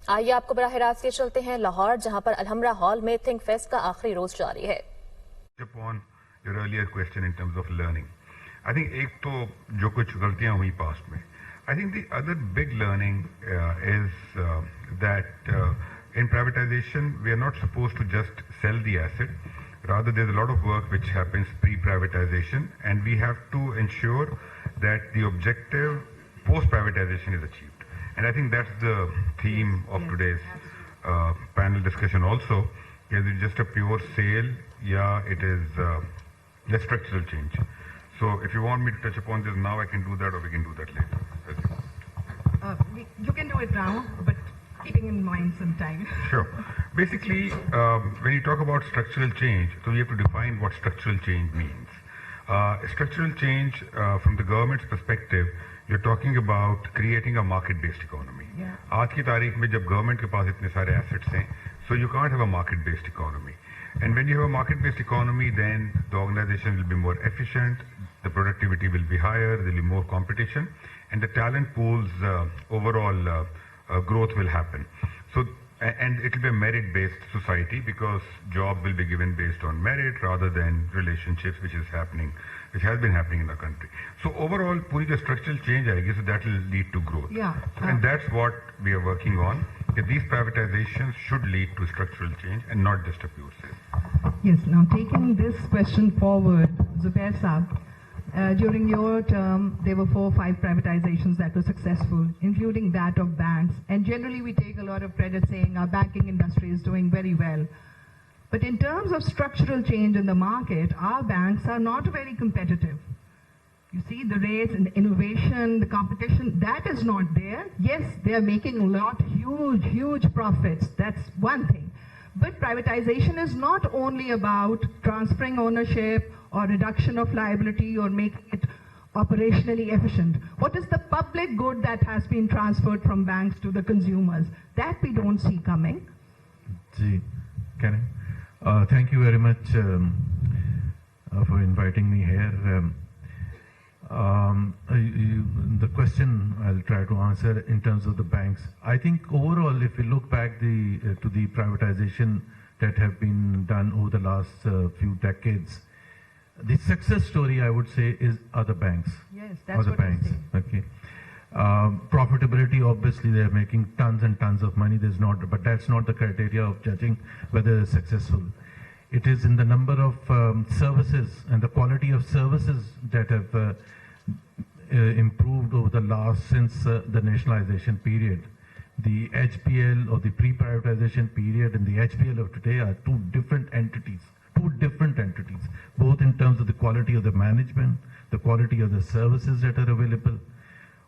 आइए आपको बराह रास्त के चलते हैं लाहौर, जहां पर अलहमरा हॉल में थिंक फेस्ट का आखिरी रोज जारी है। Upon your earlier question in terms of learning, I think एक तो जो कुछ गलतियां हुई past में, I think the other big learning is that in privatization we are not supposed to just sell the asset. Rather, there's a lot of work which happens pre-privatization, and we have to ensure that the objective post-privatization is achieved. And I think that's the theme of today's panel discussion also. Is it just a pure sale? Yeah, it is a structural change. So if you want me to touch upon this now, I can do that, or we can do that later. You can do it now, but keeping in mind some time. Sure. Basically, when you talk about structural change, so we have to define what structural change means. Structural change, from the government's perspective, you're talking about creating a market-based economy. आज की तारीख में जब government के पास इतने सारे assets हैं, so you can't have a market-based economy. And when you have a market-based economy, then the organization will be more efficient, the productivity will be higher, there will be more competition, and the talent pools overall growth will happen. So, and it will be a merit-based society because jobs will be given based on merit rather than relationships, which has been happening in our country. So overall, puri the structural change aayegi, so that will lead to growth. Yeah. And that's what we are working on. That these privatizations should lead to structural change and not just a pure sale. Yes. Now, taking this question forward, Zubair Saab, during your term, there were 4 or 5 privatizations that were successful, including that of banks. And generally, we take a lot of credit saying our banking industry is doing very well. But in terms of structural change in the market, our banks are not very competitive. You see, the rates and the innovation, the competition, that is not there. Yes, they are making a lot, huge profits. That's one thing. But privatization is not only about transferring ownership or reduction of liability or making it operationally efficient. What is the public good that has been transferred from banks to the consumers? That we don't see coming. Ji, can I? Thank you very much for inviting me here. The question I'll try to answer in terms of the banks. I think overall, if you look back to the privatization that have been done over the last few decades, the success story I would say are the banks. Yes, that's what banks. Okay. Profitability, obviously they are making tons and tons of money. But that's not the criteria of judging whether they're successful. It is in the number of services and the quality of services that have improved over the since the nationalization period. The HPL or the pre-privatization period and the HPL of today are two different entities, both in terms of the quality of the management, the quality of the services that are available.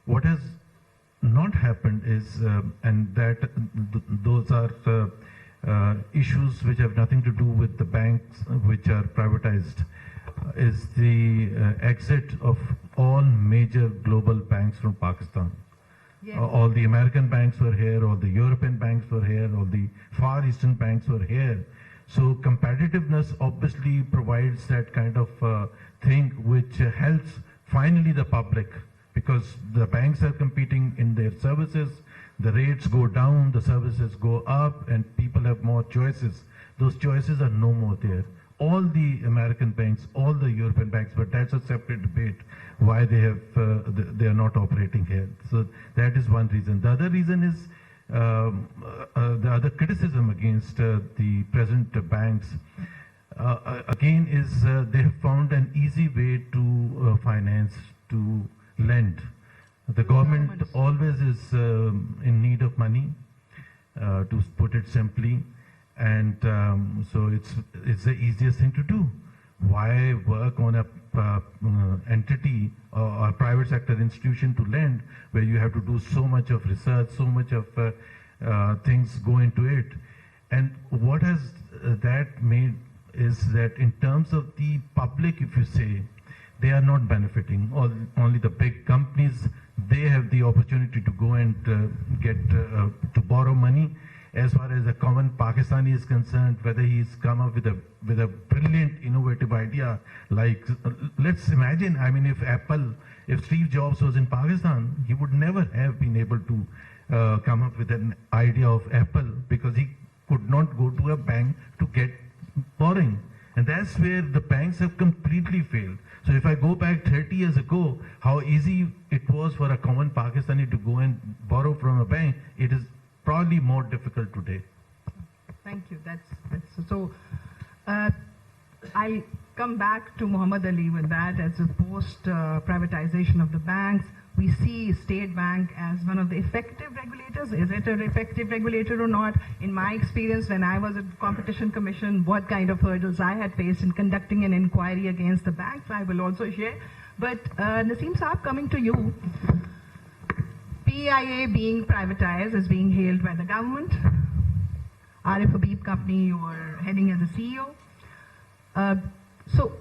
What has not happened is, and that those are issues which have nothing to do with the banks which are privatized, is the exit of all major global banks from Pakistan. Yes. All the American banks were here, all the European banks were here, all the Far Eastern banks were here. So competitiveness obviously provides that kind of thing which helps finally the public, because the banks are competing in their services, the rates go down, the services go up, and people have more choices. Those choices are no more there. All the American banks, all the European banks, but that's a separate debate why they are not operating here. So that is one reason. The other reason is the other criticism against the present banks again is they have found an easy way to finance, to lend. The government always is in need of money, to put it simply, and so it's the easiest thing to do. Why work on a entity or a private sector institution to lend, where you have to do so much of research, so much of things go into it? And what has that made is that in terms of the public, if you say, they are not benefiting. Only the big companies, they have the opportunity to go and get to borrow money. As far as a common Pakistani is concerned, whether he's come up with a brilliant, innovative idea, like let's imagine, I mean, if Steve Jobs was in Pakistan, he would never have been able to come up with an idea of Apple because he could not go to a bank to get borrowing. And that's where the banks have completely failed. So if I go back 30 years ago, how easy it was for a common Pakistani to go and borrow from a bank, it is probably more difficult today. Thank you. That's so. I'll come back to Muhammad Ali with that. As a post-privatization of the banks, we see State Bank as one of the effective regulators. Is it an effective regulator or not? In my experience, when I was at Competition Commission, what kind of hurdles I had faced in conducting an inquiry against the banks, I will also share. But Naseem Saab, coming to you, PIA being privatized is being hailed by the government. Arif Habib company, you are heading as a CEO. So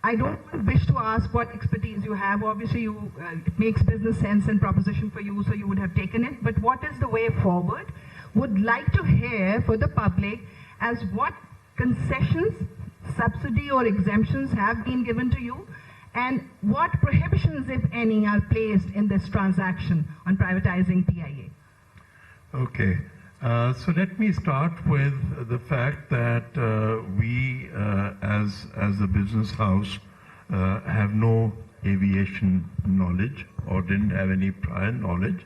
I don't wish to ask what expertise you have. Obviously, it makes business sense and proposition for you, so you would have taken it. But what is the way forward? Would like to hear for the public as what concessions, subsidy or exemptions have been given to you, and what prohibitions, if any, are placed in this transaction on privatizing PIA. Okay. So let me start with the fact that we, as a business house, have no aviation knowledge or didn't have any prior knowledge.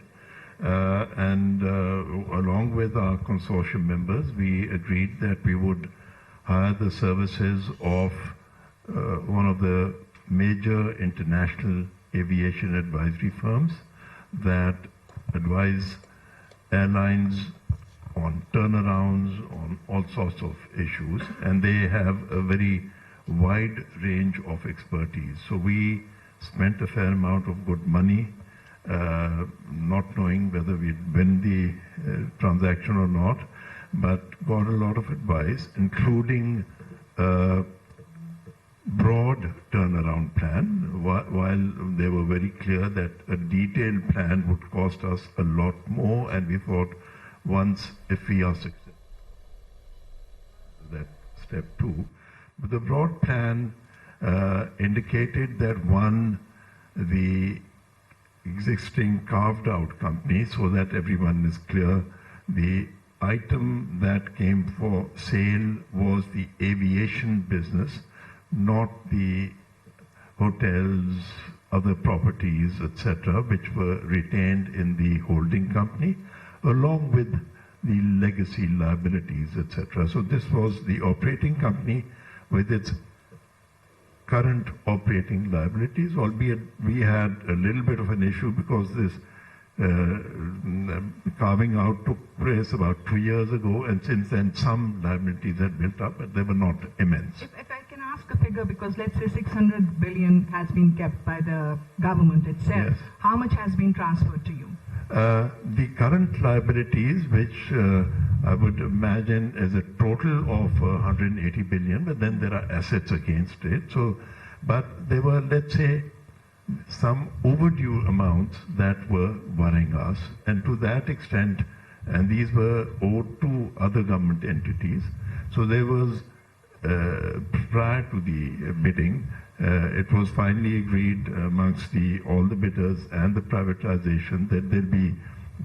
And along with our consortium members, we agreed that we would hire the services of one of the major international aviation advisory firms that advise airlines on turnarounds, on all sorts of issues, and they have a very wide range of expertise. So we spent a fair amount of good money, not knowing whether we'd win the transaction or not, but got a lot of advice, including a broad turnaround plan, while they were very clear that a detailed plan would cost us a lot more, and we thought, once, if we are successful, that step 2. But the broad plan indicated that one, the existing carved out company, so that everyone is clear, the item that came for sale was the aviation business, not the hotels, other properties, etc., which were retained in the holding company, along with the legacy liabilities, etc. So this was the operating company with its current operating liabilities, albeit we had a little bit of an issue because this carving out took place about 2 years ago, and since then some liabilities had built up, but they were not immense. If I can ask a figure, because let's say 600 billion has been kept by the government itself, Yes. how much has been transferred to you? The current liabilities, which I would imagine is a total of 180 billion, but then there are assets against it. So, but there were, let's say, some overdue amounts that were worrying us, and to that extent, and these were owed to other government entities. So there was, prior to the bidding, it was finally agreed amongst all the bidders and the privatization that they'll be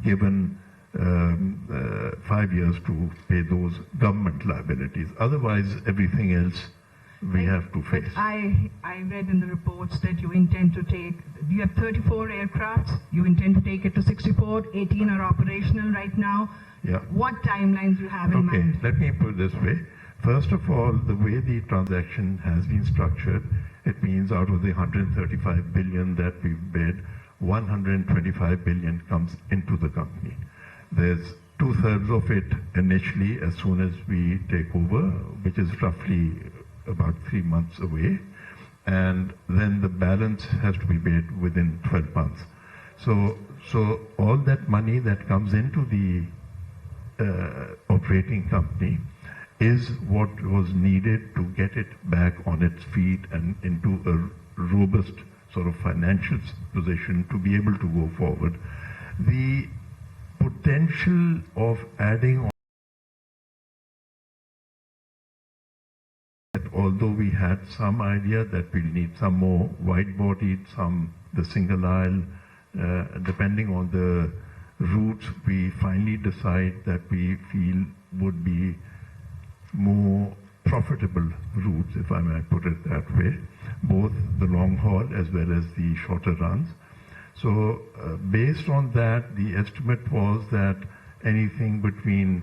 given 5 years to pay those government liabilities. Otherwise, everything else we have to face. But I read in the reports that you intend to take, you have 34 aircrafts, you intend to take it to 64, 18 are operational right now. Yeah. What timelines you have in Okay, mind? let me put it this way. First of all, the way the transaction has been structured, it means out of the 135 billion that we've bid, 125 billion comes into the company. There's 2/3 of it initially as soon as we take over, which is roughly about 3 months away, and then the balance has to be paid within 12 months. So all that money that comes into the operating company is what was needed to get it back on its feet and into a robust sort of financial position to be able to go forward. The potential of adding on, although we had some idea that we'll need some more wide-bodied, some the single aisle, depending on the routes we finally decide that we feel would be more profitable routes, if I may put it that way, both the long haul as well as the shorter runs. So based on that, the estimate was that anything between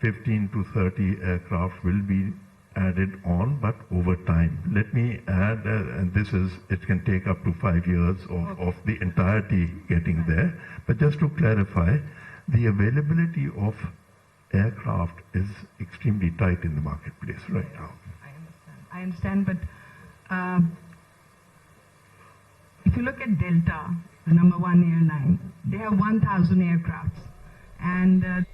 15 to 30 aircraft will be added on, but over time. Let me add, and it can take up to 5 years of the entirety getting there. But just to clarify, the availability of aircraft is extremely tight in the marketplace right now. I understand, but if you look at Delta, the number one airline, they have 1,000 aircrafts, and